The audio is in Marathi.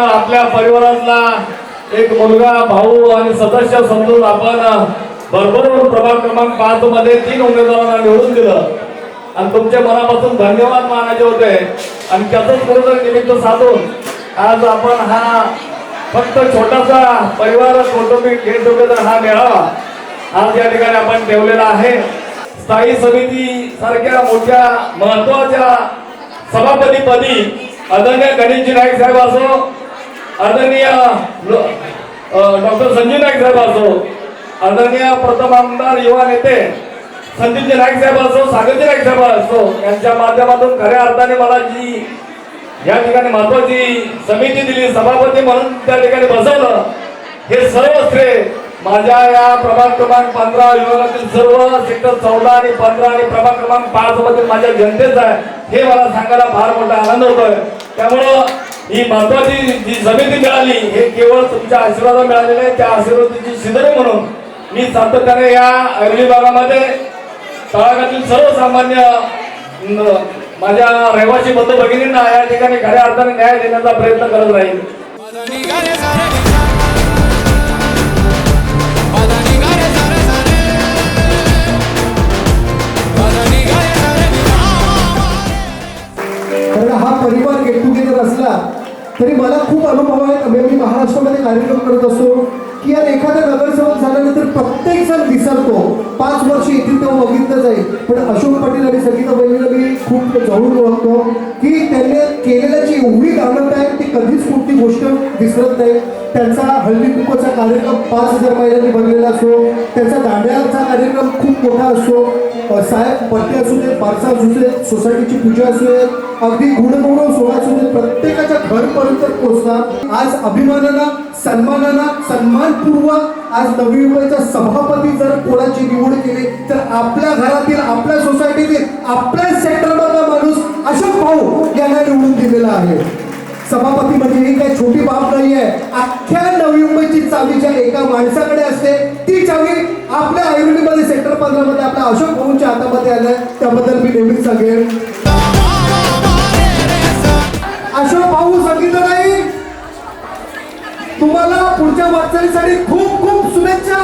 आपल्या परिवारातला एक मुलगा भाऊ आणि सदस्य समजून आपण भरभरून प्रभाग क्रमांक 5 मध्ये 3 उमेदवारांना निवडून दिलं आणि तुमच्या मनापासून धन्यवाद मानायचे होते आणि त्याचंच कुठेतरी निमित्त साधून आज आपण हा फक्त छोटासा परिवार कौटुंबिक गेट टुगेदर हा मेळावा आज या ठिकाणी आपण ठेवलेला आहे। स्थायी समिती सारख्या मोठ्या महत्वाच्या सभापतीपदी आदरणीय गणेशजी नाईक साहेब असो, आदरणीय डॉक्टर संजय नाईक साहेब असो, आदरणीय प्रथम आमदार युवा नेते संदीपजी नाईक साहेब असो, सागरजी नाईक साहेब असो, यांच्या माध्यमातून खऱ्या अर्थाने मला जी या ठिकाणी महत्वाची समिती दिली, सभापती म्हणून त्या ठिकाणी बसवलं, हे सर्व श्रेय माझ्या या प्रभाग क्रमांक 15 विभागातील सर्व सेक्टर 14 आणि 15 आणि प्रभाग क्रमांक 5 मधील माझ्या जनतेचा आहे, हे मला सांगायला फार मोठा आनंद होतोय। त्यामुळं ही महत्वाची जी समिती मिळाली हे केवळ तुमच्या आशीर्वादाने मिळालेले आहे, त्या आशीर्वादाची शिदोरी म्हणून मी सातत्याने या ऐरोली भागामध्ये तळागाळातील सर्वसामान्य माझ्या रहिवासी बंधू भगिनींना या ठिकाणी खऱ्या अर्थाने न्याय देण्याचा प्रयत्न करत राहील। हा परिवार गेट टुगेदर असला तरी मला खूप अनुभव आहेत। मी महाराष्ट्रामध्ये कार्यक्रम करत असतो की यार एखादा नगरसेवक झाल्यानंतर प्रत्येक जण विसरतो, 5 वर्ष येतील तेव्हा बघितलं जाईल, पण अशोक पाटील आणि संगीता बहिणीला मी खूप जवळून ओळखतो की त्यांनी केलेल्या जी एवढी कामं आहेत ती कधीच कुठली गोष्ट विसरत नाही। त्यांचा हळदी कुंकूचा कार्यक्रम 5000 महिलांनी भरलेला असतो, त्यांचा दांड्याचा कार्यक्रम खूप मोठा असतो, साहेब पट्टे असू दे, बारसा असू दे, सोसायटीची पूजा असू दे, अगदी गुणगौरव सोहळा असू दे, प्रत्येकाच्या घरपर्यंत पोहोचतात। आज अभिमानानं सन्मानानं सन्मानपूर्वक आज नवी मुंबईचा सभापती जर कोणाची निवड केली तर आपल्या घरातील, आपल्या सोसायटीतील, आपल्या सेक्टरमधला माणूस अशोक भाऊ यांना निवडून दिलेला आहे। सभापती म्हणजे ही काही छोटी बाब नाही आहे, अख्ख्या नवी मुंबईची चावी ज्या एका माणसाकडे असते ती चावी आपल्या ऐरोलीमध्ये सेक्टर 15 मध्ये आपल्या अशोक भाऊंच्या हातामध्ये आलंय, त्याबद्दल मी नेहमीच सांगेन अशोक भाऊ सांगितलं नाही तुम्हाला पुढच्या वाटचालीसाठी खूप खूप शुभेच्छा।